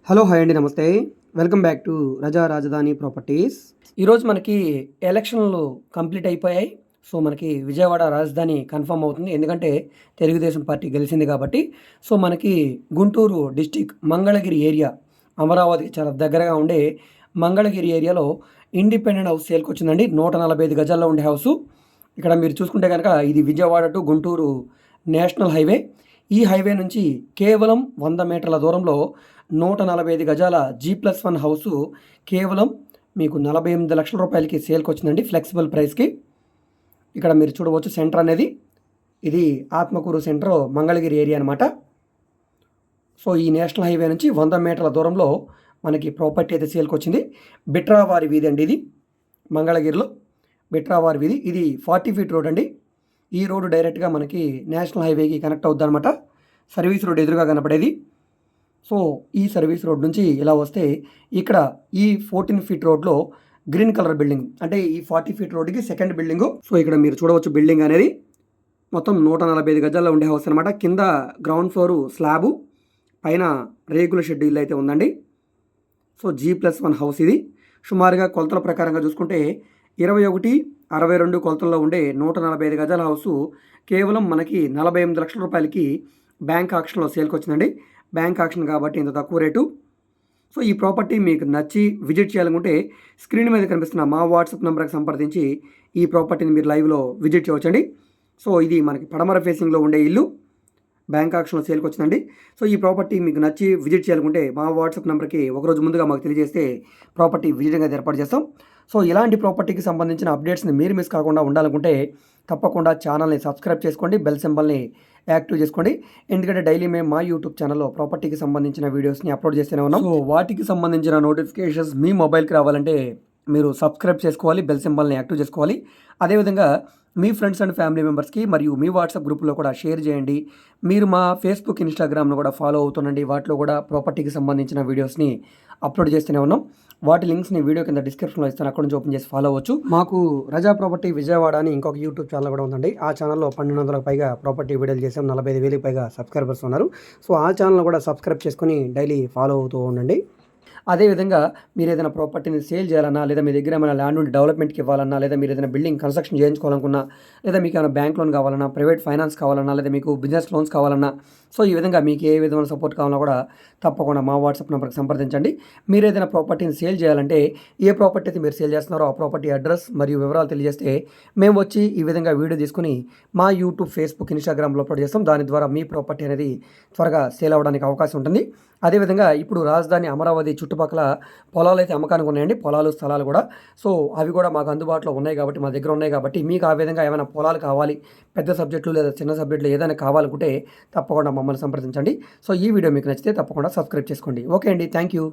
Hello hi అండి, నమస్తే. Welcome back to రజా రాజధాని ప్రాపర్టీస్. ఈరోజు మనకి ఎలక్షన్లు కంప్లీట్ అయిపోయాయి. సో మనకి విజయవాడ రాజధాని కన్ఫర్మ్ అవుతుంది, ఎందుకంటే తెలుగుదేశం పార్టీ గెలిచింది కాబట్టి. సో మనకి గుంటూరు డిస్టిక్ మంగళగిరి ఏరియా, అమరావతికి చాలా దగ్గరగా ఉండే మంగళగిరి ఏరియాలో ఇండిపెండెంట్ హౌస్ సేల్కి వచ్చిందండి. 145 గజాల్లో ఉండే హౌసు. ఇక్కడ మీరు చూసుకుంటే కనుక ఇది Vijayawada to Guntur national highway. ఈ హైవే నుంచి కేవలం 100 మీటర్ల దూరంలో 145 గజాల G+1 హౌసు కేవలం మీకు 48 లక్షల రూపాయలకి సేల్కి వచ్చిందండి, ఫ్లెక్సిబుల్ ప్రైస్కి. ఇక్కడ మీరు చూడవచ్చు సెంటర్ అనేది, ఇది ఆత్మకూరు సెంటర్ మంగళగిరి ఏరియా అనమాట. సో ఈ నేషనల్ హైవే నుంచి 100 మీటర్ల దూరంలో మనకి ప్రాపర్టీ అయితే సేల్కి వచ్చింది. బిట్రావారి వీధి అండి, ఇది మంగళగిరిలో బిట్రావారి వీధి. ఇది 40 ఫీట్ రోడ్ అండి. ఈ రోడ్డు డైరెక్ట్గా మనకి నేషనల్ హైవేకి కనెక్ట్ అవుద్ది అనమాట. సర్వీస్ రోడ్ ఎదురుగా కనపడేది. సో ఈ సర్వీస్ రోడ్ నుంచి ఇలా వస్తే ఇక్కడ ఈ 14 ఫీట్ రోడ్లో గ్రీన్ కలర్ బిల్డింగ్, అంటే ఈ 40 ఫీట్ రోడ్కి సెకండ్ బిల్డింగు. సో ఇక్కడ మీరు చూడవచ్చు బిల్డింగ్ అనేది మొత్తం 145 గజాల్లో ఉండే హౌస్ అనమాట. కింద గ్రౌండ్ ఫ్లోరు స్లాబు, పైన రేకుల షెడ్ ఇల్లు అయితే ఉందండి. సో G+1 హౌస్ ఇది. సుమారుగా కొలతల ప్రకారంగా చూసుకుంటే 21/62 కొలతల్లో ఉండే 145 గజాల హౌసు కేవలం మనకి 48 లక్షల రూపాయలకి బ్యాంక్ ఆక్షన్లో సేల్కి వచ్చిందండి. బ్యాంక్ ఆక్షన్ కాబట్టి ఇంత తక్కువ రేటు. సో ఈ ప్రాపర్టీ మీకు నచ్చి విజిట్ చేయాలనుకుంటే స్క్రీన్ మీద కనిపిస్తున్న మా వాట్సాప్ నెంబర్కి సంప్రదించి ఈ ప్రాపర్టీని మీరు లైవ్లో విజిట్ చేయవచ్చండి. సో ఇది మనకి పడమర ఫేసింగ్లో ఉండే ఇల్లు, బ్యాంక్ ఆక్షన్లో సేల్కి వచ్చిందండి. సో ఈ ప్రాపర్టీ మీకు నచ్చి విజిట్ చేయాలనుకుంటే మా వాట్సాప్ నెంబర్కి ఒకరోజు ముందుగా మాకు తెలియజేస్తే ప్రాపర్టీ విజిటింగ్ అయితే ఏర్పాటు చేస్తాం. సో ఇలాంటి ప్రాపర్టీకి సంబంధించిన అప్డేట్స్ని మీరు మిస్ కాకుండా ఉండాలనుకుంటే తప్పకుండా ఛానల్ని సబ్స్క్రైబ్ చేసుకోండి, బెల్ సింబల్ని యాక్టివ్ చేసుకోండి. ఎందుకంటే డైలీ మేము మా యూట్యూబ్ ఛానల్లో ప్రాపర్టీకి సంబంధించిన వీడియోస్ని అప్లోడ్ చేస్తూనే ఉన్నాం. సో వాటికి సంబంధించిన నోటిఫికేషన్స్ మీ మొబైల్కి రావాలంటే మీరు సబ్స్క్రైబ్ చేసుకోవాలి, బెల్ సింబల్ని యాక్టివ్ చేసుకోవాలి. అదేవిధంగా మీ ఫ్రెండ్స్ అండ్ ఫ్యామిలీ మెంబర్స్కి మరియు మీ వాట్సాప్ గ్రూప్లో కూడా షేర్ చేయండి. మీరు మా ఫేస్బుక్, ఇన్స్టాగ్రామ్ను కూడా ఫాలో అవుతుండండి. వాటిలో కూడా ప్రాపర్టీకి సంబంధించిన వీడియోస్ని అప్లోడ్ చేస్తూనే ఉన్నాం. వాటి లింక్స్ని వీడియో కింద డిస్క్రిప్షన్లో ఇస్తాను, అక్కడ నుంచి ఓపెన్ చేసి ఫాలో అవ్వచ్చు. మాకు రజా ప్రాపర్టీ విజయవాడ అని ఇంకొక యూట్యూబ్ ఛానల్ కూడా ఉందండి. ఆ ఛానల్లో 1200లకు పైగా ప్రాపర్టీ వీడియోలు చేసాం, 45,000కి పైగా సబ్స్క్రైబర్స్ ఉన్నారు. సో ఆ ఛానల్ కూడా సబ్స్క్రైబ్ చేసుకొని డైలీ ఫాలో అవుతూ ఉండండి. అదేవిధంగా మీరు ఏదైనా ప్రాపర్టీని సేల్ చేయాలన్నా, లేదా మీ దగ్గర ఏమైనా ల్యాండ్ ఉండి డెవలప్మెంట్కి ఇవ్వాలన్నా, లేదా మీరు ఏదైనా బిల్డింగ్ కన్స్ట్రక్షన్ చేయించుకోవాలనుకున్నా, లేదా మీకు ఏమైనా బ్యాంక్ లోన్ కావాలన్నా, ప్రైవేట్ ఫైనాన్స్ కావాలన్నా, లేదా మీకు బిజినెస్ లోన్స్ కావాలన్నా, సో ఈ విధంగా మీకు ఏ విధమైన సపోర్ట్ కావాలన్నా కూడా తప్పకుండా మా వాట్సాప్ నెంబర్కి సంప్రదించండి. మీరు ఏదైనా ప్రాపర్టీని సేల్ చేయాలంటే ఏ ప్రాపర్టీ అయితే మీరు సేల్ చేస్తున్నారో ఆ ప్రాపర్టీ అడ్రస్ మరియు వివరాలు తెలియజేస్తే మేము వచ్చి ఈ విధంగా వీడియో తీసుకుని మా యూట్యూబ్, ఫేస్బుక్, ఇన్స్టాగ్రామ్లో అప్లోడ్ చేస్తాం. దాని ద్వారా మీ ప్రాపర్టీ అనేది త్వరగా సేల్ అవ్వడానికి అవకాశం ఉంటుంది. అదేవిధంగా ఇప్పుడు రాజధాని అమరావతి చుట్టుపక్కల పొలాలు అయితే అమ్మకానికి ఉన్నాయండి, పొలాలు, స్థలాలు కూడా. సో అవి కూడా మాకు అందుబాటులో ఉన్నాయి కాబట్టి, మా దగ్గర ఉన్నాయి కాబట్టి, మీకు ఆ విధంగా ఏమైనా పొలాలు కావాలి, పెద్ద సబ్జెక్టులు లేదా చిన్న సబ్జెక్టులు ఏదైనా కావాలనుకుంటే తప్పకుండా మమ్మల్ని సంప్రదించండి. సో ఈ వీడియో మీకు నచ్చితే తప్పకుండా సబ్స్క్రైబ్ చేసుకోండి. ఓకే అండి, థ్యాంక్ యూ.